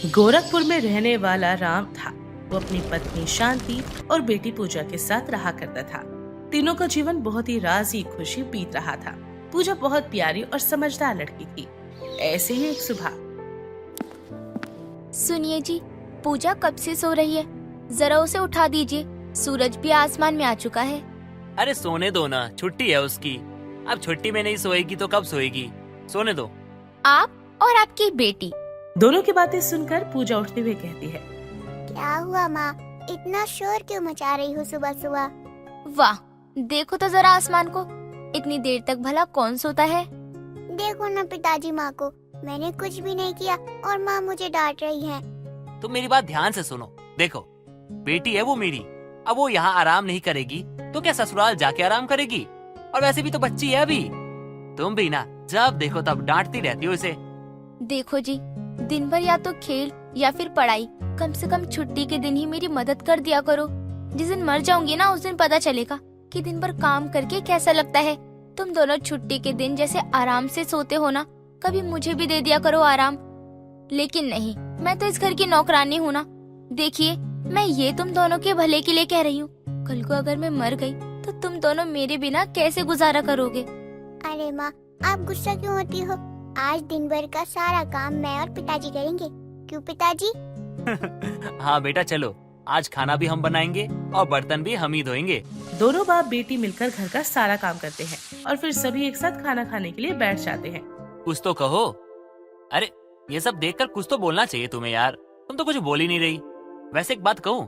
गोरखपुर में रहने वाला राम था। वो अपनी पत्नी शांति और बेटी पूजा के साथ रहा करता था। तीनों का जीवन बहुत ही राजी खुशी बीत रहा था। पूजा बहुत प्यारी और समझदार लड़की थी। ऐसे ही एक सुबह। सुनिए जी, पूजा कब से सो रही है, जरा उसे उठा दीजिए। सूरज भी आसमान में आ चुका है। अरे सोने दो ना, छुट्टी है उसकी। अब छुट्टी में नहीं सोएगी तो कब सोएगी, सोने दो। आप और आपकी बेटी। दोनों की बातें सुनकर पूजा उठते हुए कहती है, क्या हुआ माँ, इतना शोर क्यों मचा रही हो सुबह सुबह? वाह, देखो तो जरा आसमान को, इतनी देर तक भला कौन सोता है। देखो ना पिताजी माँ को, मैंने कुछ भी नहीं किया और माँ मुझे डांट रही है। तुम मेरी बात ध्यान से सुनो। देखो, बेटी है वो मेरी। अब वो यहाँ आराम नहीं करेगी तो क्या ससुराल जाके आराम करेगी? और वैसे भी तो बच्ची है अभी। तुम भी ना जब देखो तब डांटती रहती हो इसे। देखो जी, दिन भर या तो खेल या फिर पढ़ाई, कम से कम छुट्टी के दिन ही मेरी मदद कर दिया करो। जिस दिन मर जाऊंगी ना उस दिन पता चलेगा कि दिन भर काम करके कैसा लगता है। तुम दोनों छुट्टी के दिन जैसे आराम से सोते हो ना, कभी मुझे भी दे दिया करो आराम। लेकिन नहीं, मैं तो इस घर की नौकरानी हूँ ना। देखिए, मैं ये तुम दोनों के भले के लिए कह रही हूँ। कल को अगर मैं मर गई तो तुम दोनों मेरे बिना कैसे गुजारा करोगे? अरे माँ, आप गुस्सा क्यों होती हो? आज दिन भर का सारा काम मैं और पिताजी करेंगे। क्यों पिताजी? हाँ बेटा चलो, आज खाना भी हम बनाएंगे और बर्तन भी हम ही धोएंगे। दोनों बाप बेटी मिलकर घर का सारा काम करते हैं और फिर सभी एक साथ खाना खाने के लिए बैठ जाते हैं। कुछ तो कहो। अरे ये सब देखकर कुछ तो बोलना चाहिए तुम्हें यार। तुम तो कुछ बोल ही नहीं रही। वैसे एक बात कहूँ,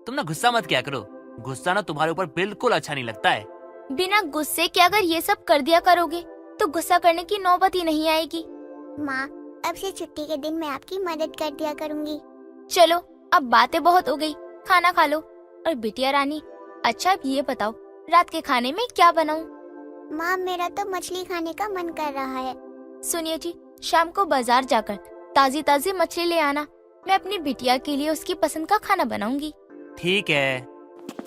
तुम ना गुस्सा मत किया करो। गुस्सा ना तुम्हारे ऊपर बिल्कुल अच्छा नहीं लगता है। बिना गुस्से के अगर ये सब कर दिया करोगे तो गुस्सा करने की नौबत ही नहीं आएगी। माँ, अब से छुट्टी के दिन मैं आपकी मदद कर दिया करूँगी। चलो, अब बातें बहुत हो गई, खाना खा लो। और बिटिया रानी, अच्छा अब ये बताओ, रात के खाने में क्या बनाऊं? माँ, मेरा तो मछली खाने का मन कर रहा है। सुनिए जी, शाम को बाजार जाकर ताजी ताजी मछली ले आना। मैं अपनी बिटिया के लिए उसकी पसंद का खाना बनाऊंगी। ठीक है।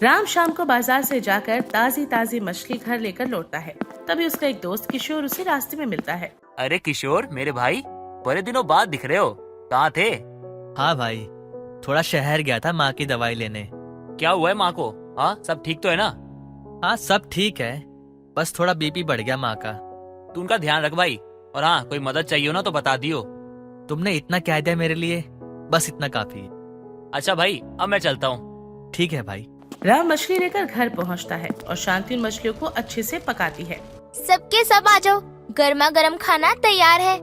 राम शाम को बाजार से जाकर ताजी ताजी मछली घर लेकर लौटता है। तभी उसका एक दोस्त किशोर उसे रास्ते में मिलता है। अरे किशोर मेरे भाई, बड़े दिनों बाद दिख रहे हो। कहाँ थे? हाँ भाई, थोड़ा शहर गया था माँ की दवाई लेने। क्या हुआ है माँ को? हाँ सब ठीक तो है ना? हाँ सब ठीक है, बस थोड़ा बीपी बढ़ गया माँ का। तू उनका ध्यान रख भाई। और हाँ, कोई मदद चाहिए हो ना तो बता दियो। तुमने इतना कह दिया मेरे लिए, बस इतना काफी है। अच्छा भाई, अब मैं चलता हूँ। ठीक है भाई। राम मछली लेकर घर पहुंचता है और शांति उन मछलियों को अच्छे से पकाती है। सबके सब आ जाओ, गर्मा गर्म खाना तैयार है।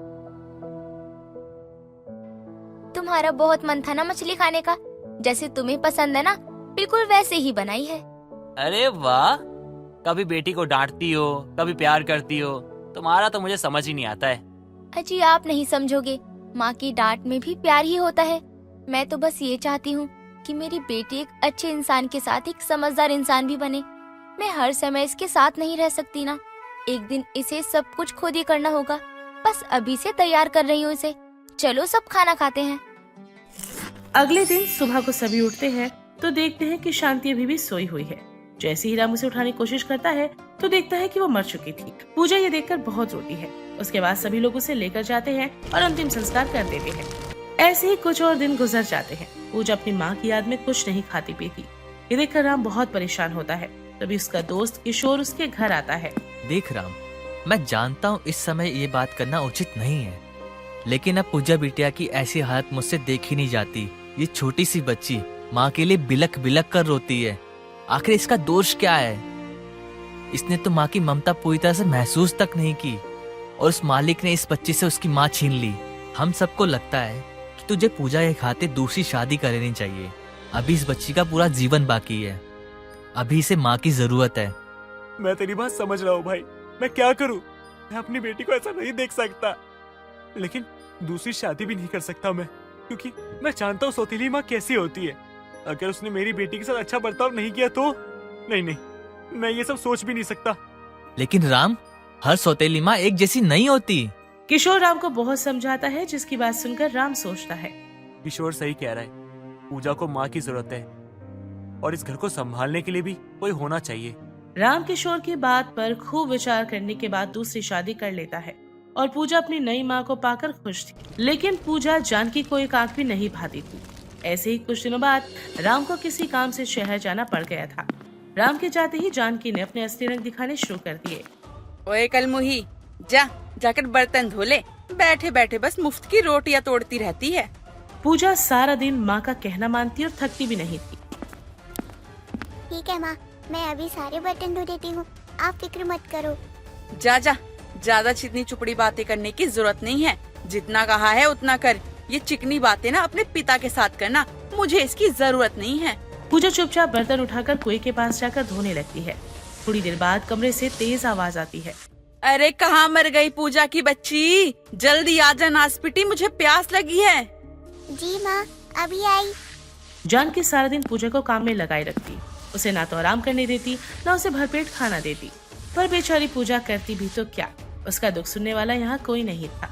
तुम्हारा बहुत मन था ना मछली खाने का, जैसे तुम्हें पसंद है ना, बिल्कुल वैसे ही बनाई है। अरे वाह, कभी बेटी को डांटती हो, कभी प्यार करती हो। तुम्हारा तो मुझे समझ ही नहीं आता है। अजी आप नहीं समझोगे, माँ की डांट में भी प्यार ही होता है। मैं तो बस ये चाहती हूँ कि मेरी बेटी एक अच्छे इंसान के साथ एक समझदार इंसान भी बने। मैं हर समय इसके साथ नहीं रह सकती ना। एक दिन इसे सब कुछ खुद ही करना होगा। बस अभी से तैयार कर रही हूँ इसे। चलो सब खाना खाते हैं। अगले दिन सुबह को सभी उठते हैं तो देखते हैं कि शांति अभी भी सोई हुई है। जैसे ही राम उसे उठाने की कोशिश करता है तो देखता है कि वो मर चुकी थी। पूजा ये देखकर बहुत रोती है। उसके बाद सभी लोग उसे लेकर जाते हैं और अंतिम संस्कार कर देते हैं। ऐसे ही कुछ और दिन गुजर जाते हैं। पूजा अपनी माँ की याद में कुछ नहीं खाती पीती। ये देखकर राम बहुत परेशान होता है। तभी उसका दोस्त किशोर उसके घर आता है। देख राम, मैं जानता हूँ इस समय ये बात करना उचित नहीं है, लेकिन अब पूजा बिटिया की ऐसी हालत मुझसे देखी नहीं जाती। ये छोटी सी बच्ची माँ के लिए बिलक बिलक कर रोती है। आखिर इसका दोष क्या है? इसने तो माँ की ममता पूरी तरह से महसूस तक नहीं की और उस मालिक ने इस बच्ची से उसकी माँ छीन ली। हम सबको लगता है कि तुझे पूजा के खातिर दूसरी शादी कर लेनी चाहिए। अभी इस बच्ची का पूरा जीवन बाकी है। अभी इसे माँ की जरूरत है। मैं तेरी बात समझ रहा हूँ भाई, मैं क्या करूँ? मैं अपनी बेटी को ऐसा नहीं देख सकता, लेकिन दूसरी शादी भी नहीं कर सकता मैं, क्योंकि मैं जानता हूँ सौतेली माँ कैसी होती है। अगर उसने मेरी बेटी के साथ अच्छा बर्ताव नहीं किया तो नहीं, मैं ये सब सोच भी नहीं सकता। लेकिन राम, हर सौतेली माँ एक जैसी नहीं होती। किशोर राम को बहुत समझाता है, जिसकी बात सुनकर राम सोचता है। किशोर सही कह रहा है, पूजा को माँ की जरूरत है और इस घर को संभालने के लिए भी कोई होना चाहिए। राम किशोर की बात पर खूब विचार करने के बाद दूसरी शादी कर लेता है। और पूजा अपनी नई माँ को पाकर खुश थी। लेकिन पूजा जानकी को एक आंख भी नहीं भाती थी। ऐसे ही कुछ दिनों बाद राम को किसी काम से शहर जाना पड़ गया था। राम के जाते ही जानकी ने अपने असली रंग दिखाने शुरू कर दिए। ओए कलमुही, जाकर बर्तन धो ले। बैठे बैठे बस मुफ्त की रोटियां तोड़ती रहती है। पूजा सारा दिन माँ का कहना मानती और थकती भी नहीं थी। ठीक है माँ, मैं अभी सारे बर्तन धो देती हूँ, आप फिक्र मत करो। जा ज्यादा चिकनी चुपड़ी बातें करने की जरूरत नहीं है। जितना कहा है उतना कर। ये चिकनी बातें ना अपने पिता के साथ करना, मुझे इसकी जरूरत नहीं है। पूजा चुपचाप बर्तन उठाकर कुएं के पास जाकर धोने लगती है। थोड़ी देर बाद कमरे से तेज आवाज आती है। अरे कहाँ मर गई पूजा की बच्ची? जल्दी आजा नासपिटी, मुझे प्यास लगी है। जी माँ, अभी आई। जानकी सारा दिन पूजा को काम में लगाए रखती। उसे ना तो आराम करने देती, ना उसे भरपेट खाना देती। पर बेचारी पूजा करती भी तो क्या, उसका दुख सुनने वाला यहाँ कोई नहीं था।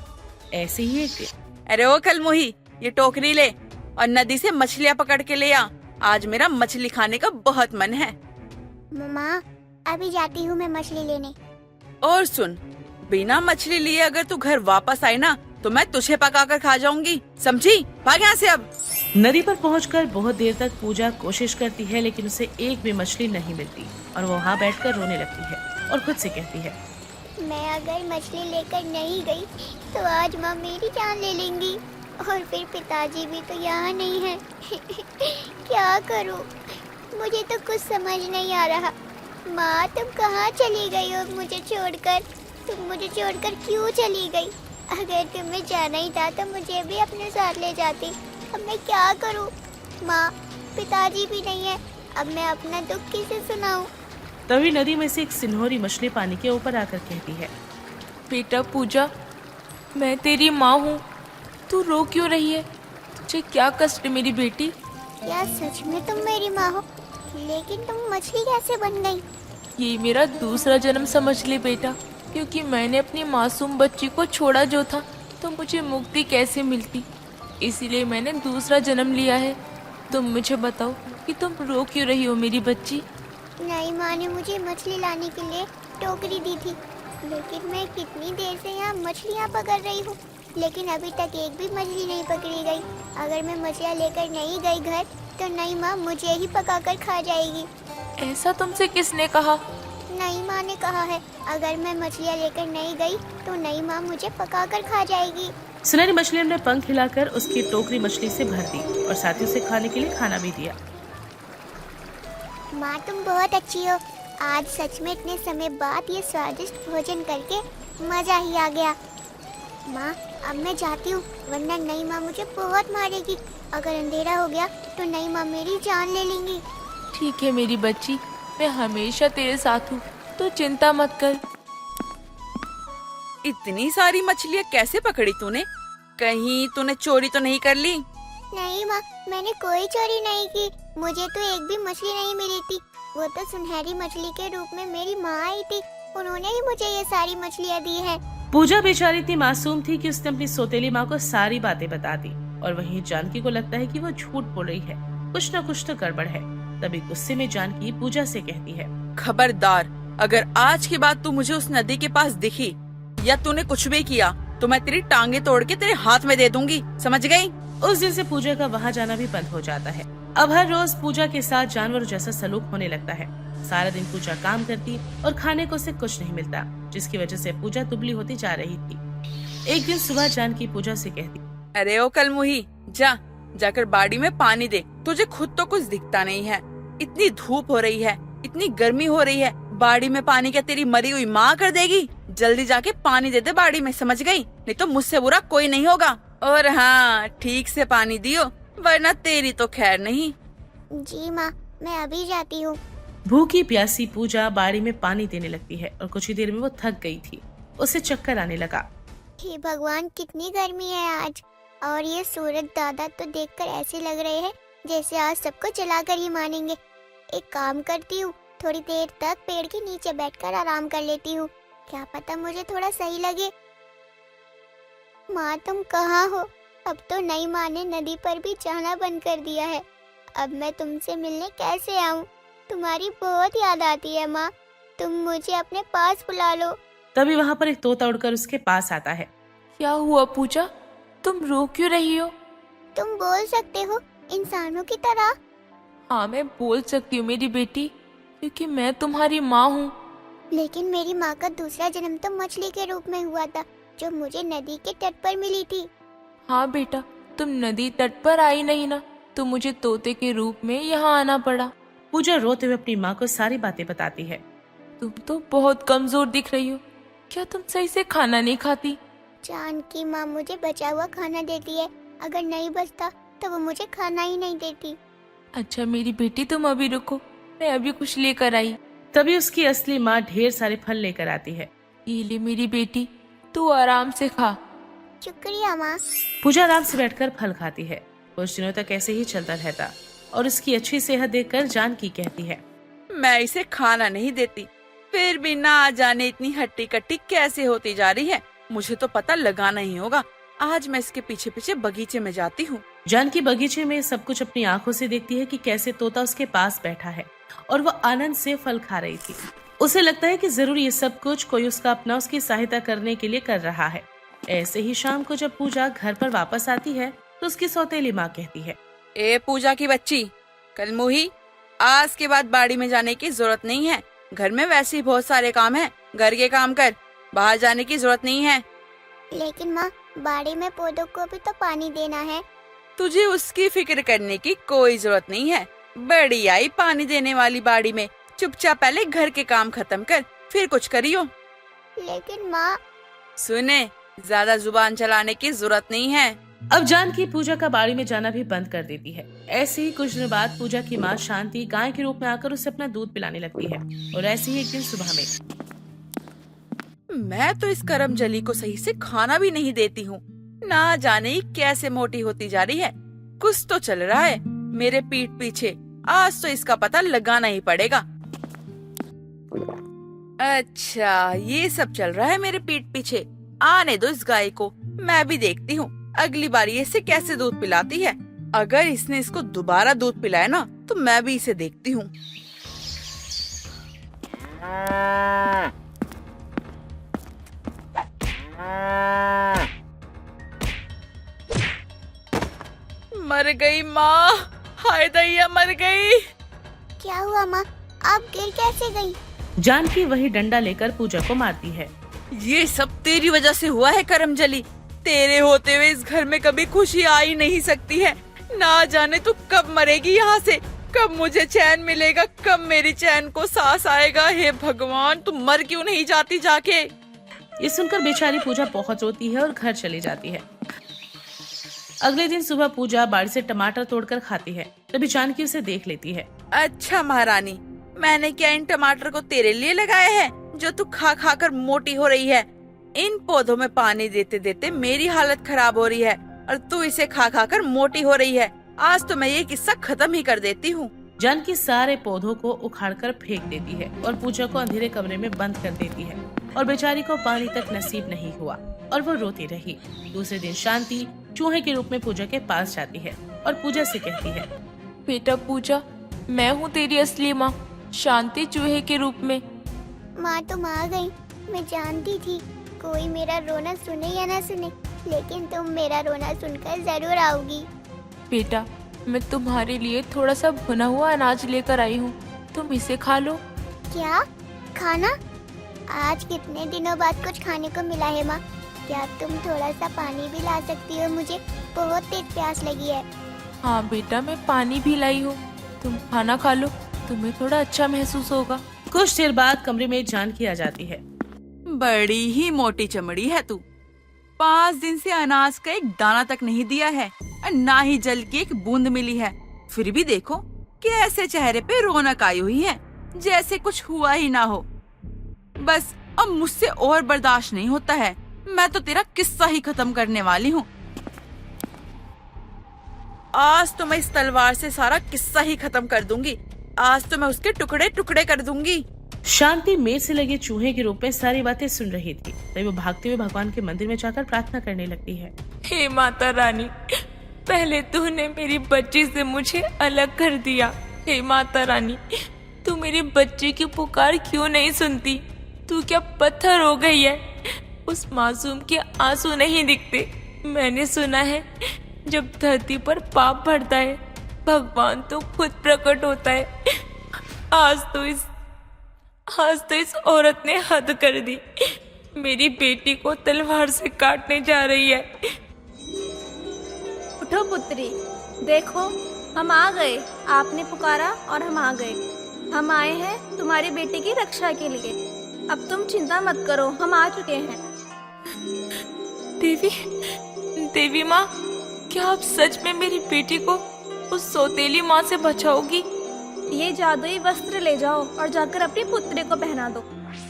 ऐसे ही एक दिन, अरे ओ कलमुही, ये टोकरी ले और नदी से मछलियाँ पकड़ के ले आ। आज मेरा मछली खाने का बहुत मन है। माँ, अभी जाती हूँ मैं मछली लेने। और सुन, बिना मछली लिए अगर तू घर वापस आई ना तो मैं तुझे पकाकर खा जाऊंगी, समझी? भाग यहाँ से अब। नदी पर पहुंचकर बहुत देर तक पूजा कोशिश करती है, लेकिन उसे एक भी मछली नहीं मिलती और वो वहाँ बैठकर रोने लगती है और खुद से कहती है, मैं अगर मछली लेकर नहीं गई तो आज माँ मेरी जान ले लेंगी और फिर पिताजी भी तो यहाँ नहीं है। क्या करूँ, मुझे तो कुछ समझ नहीं आ रहा। माँ, तुम कहाँ चली गई हो मुझे छोड़कर? तुम मुझे छोड़कर क्यों चली गई? अगर तुम्हें जाना ही था तो मुझे भी अपने साथ ले जाती। अब मैं क्या करूँ? माँ, पिताजी भी नहीं है, अब मैं अपना दुख किसे सुनाऊँ? तभी नदी में से एक सिन्होरी मछली पानी के ऊपर आकर कहती है, बेटा पूजा, मैं तेरी माँ हूँ, तू रो क्यों रही है? तुझे क्या कष्ट है मेरी बेटी? क्या सच में तुम मेरी माँ हो? लेकिन तुम मछली कैसे बन गई? ये मेरा दूसरा जन्म समझ ले बेटा, क्योंकि मैंने अपनी मासूम बच्ची को छोड़ा जो था तो मुझे मुक्ति कैसे मिलती, इसीलिए मैंने दूसरा जन्म लिया है। तुम मुझे बताओ कि तुम रो क्यों रही हो मेरी बच्ची? नई माँ ने मुझे मछली लाने के लिए टोकरी दी थी, लेकिन मैं कितनी देर से यहाँ मछलियाँ पकड़ रही हूँ, लेकिन अभी तक एक भी मछली नहीं पकड़ी गई। अगर मैं मछलियाँ लेकर नहीं गई घर तो नई माँ मुझे ही पकाकर खा जाएगी। ऐसा तुमसे किसने कहा? नई माँ ने कहा है, अगर मैं मछलियाँ लेकर नहीं गई तो नई माँ मुझे पकाकर खा जाएगी। सुनहरी मछली ने पंख हिलाकर उसकी टोकरी मछली से भर दी और साथ ही उसे खाने के लिए खाना भी दिया। माँ, तुम बहुत अच्छी हो। आज सच में इतने समय बाद ये स्वादिष्ट भोजन करके मजा ही आ गया। माँ, अब मैं जाती हूँ, वरना नई माँ मुझे बहुत मारेगी। अगर अंधेरा हो गया तो नई माँ मेरी जान ले लेंगी। ठीक है मेरी बच्ची, मैं हमेशा तेरे साथ हूँ, तो चिंता मत कर। इतनी सारी मछलियाँ कैसे पकड़ी तूने? कहीं तूने चोरी तो नहीं कर ली? नहीं माँ, मैंने कोई चोरी नहीं की। मुझे तो एक भी मछली नहीं मिली थी। वो तो सुनहरी मछली के रूप में मेरी माँ आई थी, उन्होंने ही मुझे ये सारी मछलियाँ दी है। पूजा बेचारी इतनी मासूम थी कि उसने अपनी सौतेली माँ को सारी बातें बता दी और वहीं जानकी को लगता है कि वो झूठ बोल रही है, कुछ न कुछ तो गड़बड़ है। तभी गुस्से में जानकी पूजा से कहती है, खबरदार, अगर आज के बाद तू मुझे उस नदी के पास दिखी या तूने कुछ भी किया तो मैं तेरी टांगे तोड़ के तेरे हाथ में दे दूंगी, समझ गई? उस दिन से पूजा का वहाँ जाना भी बंद हो जाता है। अब हर रोज पूजा के साथ जानवरों जैसा सलूक होने लगता है। सारा दिन पूजा काम करती और खाने को उसे कुछ नहीं मिलता, जिसकी वजह से पूजा दुबली होती जा रही थी। एक दिन सुबह जानकी पूजा से कहती, अरे ओ कलमुही, जाकर बाड़ी में पानी दे। तुझे खुद तो कुछ दिखता नहीं है। इतनी धूप हो रही है, इतनी गर्मी हो रही है, बाड़ी में पानी क्या तेरी मरी हुई माँ कर देगी? जल्दी जाके पानी दे दे बाड़ी में, समझ गई? नहीं तो मुझसे बुरा कोई नहीं होगा। और हाँ, ठीक से पानी दियो, वरना तेरी तो खैर नहीं। जी माँ, मैं अभी जाती हूँ। भूखी प्यासी पूजा बाड़ी में पानी देने लगती है और कुछ ही देर में वो थक गई थी। उसे चक्कर आने लगा। हे भगवान, कितनी गर्मी है आज, और ये सूरज दादा तो देखकर ऐसे लग रहे हैं जैसे आज सबको जलाकर ही मानेंगे। एक काम करती हूँ, थोड़ी देर तक पेड़ के नीचे बैठकर आराम कर लेती हूँ, क्या पता मुझे थोड़ा सही लगे। माँ, तुम कहाँ हो? अब तो नई माँ ने नदी पर भी जाना बंद कर दिया है। अब मैं तुमसे मिलने कैसे आऊँ? तुम्हारी बहुत याद आती है माँ, तुम मुझे अपने पास बुला लो। तभी वहाँ पर एक तोता उड़कर उसके पास आता है। क्या हुआ पूजा, तुम रो क्यों रही हो? तुम बोल सकते हो इंसानों की तरह। हाँ, मैं बोल सकती हूँ मेरी बेटी, क्योंकि मैं तुम्हारी माँ हूँ। लेकिन मेरी माँ का दूसरा जन्म तो मछली के रूप में हुआ था, जो मुझे नदी के तट पर मिली थी। हाँ बेटा, तुम नदी तट पर आई नहीं ना, तो मुझे तोते के रूप में यहाँ आना पड़ा। पूजा रोते हुए अपनी माँ को सारी बातें बताती है। तुम तो बहुत कमजोर दिख रही हो, क्या तुम सही से खाना नहीं खाती? जानकी माँ मुझे बचा हुआ खाना देती है, अगर नहीं बचता तो वो मुझे खाना ही नहीं देती। अच्छा मेरी बेटी, तुम अभी रुको, मैं अभी कुछ लेकर आई। तभी उसकी असली माँ ढेर सारे फल लेकर आती है। ये ले मेरी बेटी, तू आराम से खा। शुक्रिया माँ। पूजा आराम से बैठकर फल खाती है। कुछ दिनों तक ऐसे ही चलता रहता और उसकी अच्छी सेहत देखकर जानकी कहती है, मैं इसे खाना नहीं देती, फिर भी ना जाने इतनी हट्टी कट्टी कैसे होती जा रही है। मुझे तो पता लगाना ही होगा। आज मैं इसके पीछे पीछे बगीचे में जाती हूँ। जानकी बगीचे में सब कुछ अपनी आंखों से देखती है कि कैसे तोता उसके पास बैठा है और वो आनंद से फल खा रही थी। उसे लगता है कि जरूर ये सब कुछ कोई उसका अपना उसकी सहायता करने के लिए कर रहा है। ऐसे ही शाम को जब पूजा घर पर वापस आती है तो उसकी सौतेली माँ कहती है, ए पूजा की बच्ची, कल मुही, आज के बाद बाड़ी में जाने की जरूरत नहीं है। घर में वैसे ही बहुत सारे काम है, घर के काम कर, बाहर जाने की जरूरत नहीं है। लेकिन माँ, बाड़ी में पौधों को भी तो पानी देना है। तुझे उसकी फिक्र करने की कोई जरूरत नहीं है। बड़ी आई पानी देने वाली बाड़ी में। चुपचाप पहले घर के काम खत्म कर, फिर कुछ करियो। लेकिन माँ। सुने, ज्यादा जुबान चलाने की जरूरत नहीं है। अब जानकी पूजा का बाड़ी में जाना भी बंद कर देती है। ऐसे ही कुछ दिनों बाद पूजा की माँ शांति गाय के रूप में आकर उसे अपना दूध पिलाने लगती है। और ऐसे ही एक दिन सुबह में, मैं तो इस करमजली को सही से खाना भी नहीं देती हूँ। ना जाने कैसे मोटी होती जा रही है। कुछ तो चल रहा है मेरे पीठ पीछे। आज तो इसका पता लगाना ही पड़ेगा। अच्छा, ये सब चल रहा है मेरे पीठ पीछे। आने दो इस गाय को, मैं भी देखती हूँ अगली बार ये इसे कैसे दूध पिलाती है। अगर इसने इसको दोबारा दूध पिलाया ना, तो मैं भी इसे देखती हूँ। मर गई माँ, हाय दैया मर गई। क्या हुआ माँ, आप गिर कैसे गई? जानकी वही डंडा लेकर पूजा को मारती है। ये सब तेरी वजह से हुआ है करमजली। तेरे होते हुए इस घर में कभी खुशी आ ही नहीं सकती है। ना जाने तू कब मरेगी यहाँ से, कब मुझे चैन मिलेगा, कब मेरी चैन को सांस आएगा। हे भगवान, तू मर क्यों नहीं जाती जाके। ये सुनकर बेचारी पूजा बहुत रोती है और घर चली जाती है। अगले दिन सुबह पूजा बाड़ी से टमाटर तोड़कर खाती है। तभी जानकी उसे देख लेती है। अच्छा महारानी, मैंने क्या इन टमाटर को तेरे लिए लगाया है जो तू खा खा कर मोटी हो रही है? इन पौधों में पानी देते देते मेरी हालत खराब हो रही है और तू इसे खा खा कर मोटी हो रही है। आज तो मैं ये किस्सा खत्म ही कर देती हूँ। जानकी सारे पौधों को उखाड़कर फेंक देती है और पूजा को अंधेरे कमरे में बंद कर देती है और बेचारी को पानी तक नसीब नहीं हुआ और वो रोती रही। दूसरे दिन शांति चूहे के रूप में पूजा के पास जाती है और पूजा से कहती है, बेटा पूजा, मैं हूँ तेरी असली माँ, शांति चूहे के रूप में। माँ तुम आ गई। मैं जानती थी कोई मेरा रोना सुने या ना सुने, लेकिन तुम मेरा रोना सुनकर जरूर आओगी। बेटा, मैं तुम्हारे लिए थोड़ा सा भुना हुआ अनाज लेकर आई हूँ, तुम इसे खा लो। क्या खाना? आज कितने दिनों बाद कुछ खाने को मिला है माँ। क्या तुम थोड़ा सा पानी भी ला सकती हो? मुझे बहुत तेज प्यास लगी है। हाँ बेटा, मैं पानी भी लाई हूँ, तुम खाना खा लो, तुम्हें थोड़ा अच्छा महसूस होगा। कुछ देर बाद कमरे में जानकी आ जाती है। बड़ी ही मोटी चमड़ी है तू। 5 दिन से अनाज का एक दाना तक नहीं दिया है और ना ही जल की एक बूंद मिली है। फिर भी देखो कैसे चेहरे पे रौनक आई हुई है, जैसे कुछ हुआ ही ना हो। बस अब मुझसे और बर्दाश्त नहीं होता है। मैं तो तेरा किस्सा ही खत्म करने वाली हूँ। आज तो मैं इस तलवार से सारा किस्सा ही खत्म कर दूंगी। आज तो मैं उसके टुकड़े टुकड़े कर दूंगी। शांति मेज से लगे चूहे के रूप में सारी बातें सुन रही थी। तभी वो भागते हुए भगवान के मंदिर में जाकर प्रार्थना करने लगती है। हे माता रानी, पहले तूने मेरी बच्ची से मुझे अलग कर दिया। हे माता रानी, तू मेरी बच्ची की पुकार क्यों नहीं सुनती? तू क्या पत्थर हो गई है? उस मासूम के आंसू नहीं दिखते। मैंने सुना है जब धरती पर पाप बढ़ता है भगवान तो खुद प्रकट होता है। आज तो इस औरत ने हद कर दी। मेरी बेटी को तलवार से काटने जा रही है। उठो पुत्री, देखो हम आ गए। आपने पुकारा और हम आ गए। हम आए हैं तुम्हारी बेटी की रक्षा के लिए। अब तुम चिंता मत करो, हम आ चुके हैं। देवी माँ, क्या आप सच में मेरी बेटी को उस सौतेली माँ से बचाओगी? ये जादुई वस्त्र ले जाओ और जाकर अपनी पुत्री को पहना दो।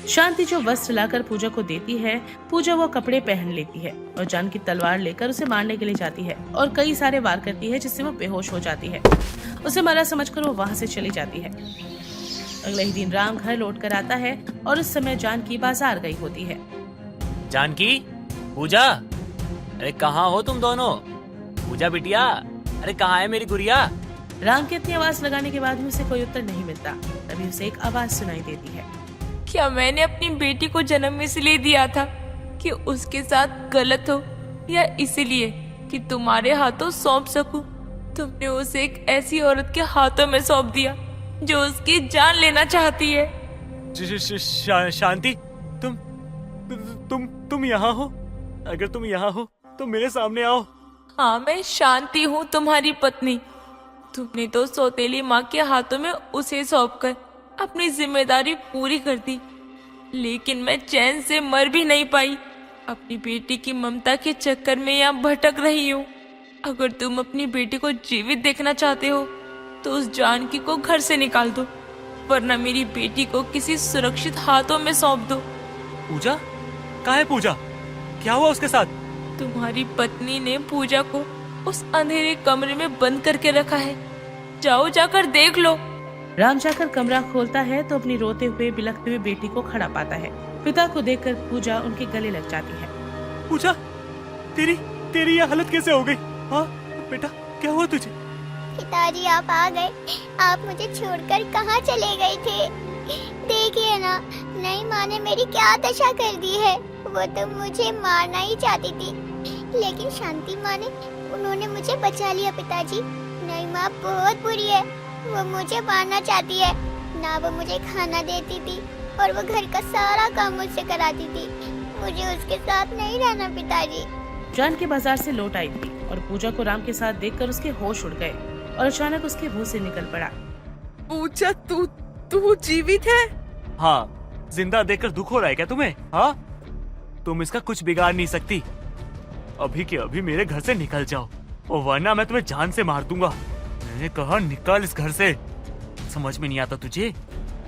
शांति जो वस्त्र लाकर पूजा को देती है, पूजा वो कपड़े पहन लेती है और जान की तलवार लेकर उसे मारने के लिए जाती है और कई सारे वार करती है जिससे वो बेहोश हो जाती है। उसे मरा समझकर वो वहाँ से चली जाती है। अगले ही दिन राम घर लौट कर आता है और उस समय जानकी बाजार गई होती है। जानकी, पूजा, अरे कहाँ हो तुम दोनों? पूजा बिटिया, अरे कहाँ है मेरी गुड़िया? राम की इतनी आवाज लगाने के बाद भी उसे कोई उत्तर नहीं मिलता। तभी उसे एक आवाज सुनाई देती है। क्या मैंने अपनी बेटी को जन्म इसलिए दिया था कि उसके साथ गलत हो, या इसलिए कि तुम्हारे हाथों सौंप सकूं? तुमने उसे एक ऐसी औरत के हाथों में सौंप दिया जो उसकी जान लेना चाहती है। शांति, तुम यहाँ हो? अगर तुम यहाँ हो तो मेरे सामने आओ। हाँ, मैं शांति हूँ, तुम्हारी पत्नी। तुमने तो सौतेली माँ के हाथों में उसे सौंपकर अपनी जिम्मेदारी पूरी कर दी, लेकिन मैं चैन से मर भी नहीं पाई। अपनी बेटी की ममता के चक्कर में यहाँ भटक रही हूँ। अगर तुम अपनी बेटी को जीवित देखना चाहते हो तो उस जानकी को घर से निकाल दो, वरना मेरी बेटी को किसी सुरक्षित हाथों में सौंप दो। पूजा? कहाँ है पूजा? क्या हुआ उसके साथ? तुम्हारी पत्नी ने पूजा को उस अंधेरे कमरे में बंद करके रखा है। जाओ, जाकर देख लो। राम जाकर कमरा खोलता है तो अपनी रोते हुए बिलखते हुए बेटी को खड़ा पाता है। पिता को देखकर पूजा उनके गले लग जाती है। पूजा, तेरी ये हालत कैसे हो गई? हाँ बेटा, क्या हुआ तुझे? पिताजी आप आ गए। आप मुझे छोड़कर कहाँ चले गए थे? देखिए ना, नई माँ ने मेरी क्या दशा कर दी है। वो तो मुझे मारना ही चाहती थी, लेकिन शांति माँ ने उन्होंने मुझे बचा लिया। पिताजी, नई माँ बहुत बुरी है। वो मुझे मारना चाहती है। ना वो मुझे खाना देती थी और वो घर का सारा काम मुझसे कराती थी। मुझे उसके साथ नहीं रहना पिताजी। जानकी बाजार से लौट आई थी और पूजा को राम के साथ देखकर उसके होश उड़ गए और अचानक उसके मुंह से निकल पड़ा। पूजा, तू जीवित है? हाँ, जिंदा देखकर दुख हो रहा है क्या तुम्हें? हाँ, तुम इसका कुछ बिगाड़ नहीं सकती। अभी के अभी मेरे घर से निकल जाओ, और वरना मैं तुम्हें जान से मार दूंगा। मैंने कहा निकल इस घर से। समझ में नहीं आता तुझे?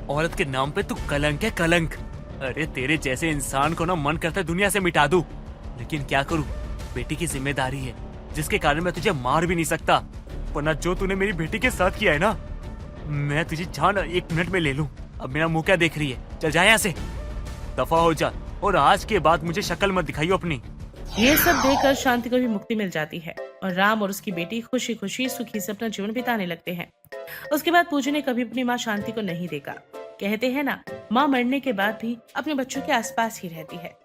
औरत के नाम पे तू कलंक है, कलंक। अरे तेरे जैसे इंसान को ना मन करता है दुनिया से मिटा दूं, लेकिन क्या करूं? बेटी की जिम्मेदारी है जिसके कारण मैं तुझे मार भी नहीं सकता। वरना जो तूने मेरी बेटी के साथ किया है ना, मैं तुझे जान 1 मिनट में ले लूं। अब मेरा मुंह क्या देख रही है? चल जा यहाँ से, दफा हो जा, और आज के बाद मुझे शक्ल मत दिखाइयो अपनी। ये सब देखकर शांति को भी मुक्ति मिल जाती है और राम और उसकी बेटी खुशी खुशी सुखी से अपना जीवन बिताने लगते हैं। उसके बाद पूजा ने कभी अपनी माँ शांति को नहीं देखा। कहते हैं ना, माँ मरने के बाद भी अपने बच्चों के आसपास ही रहती है।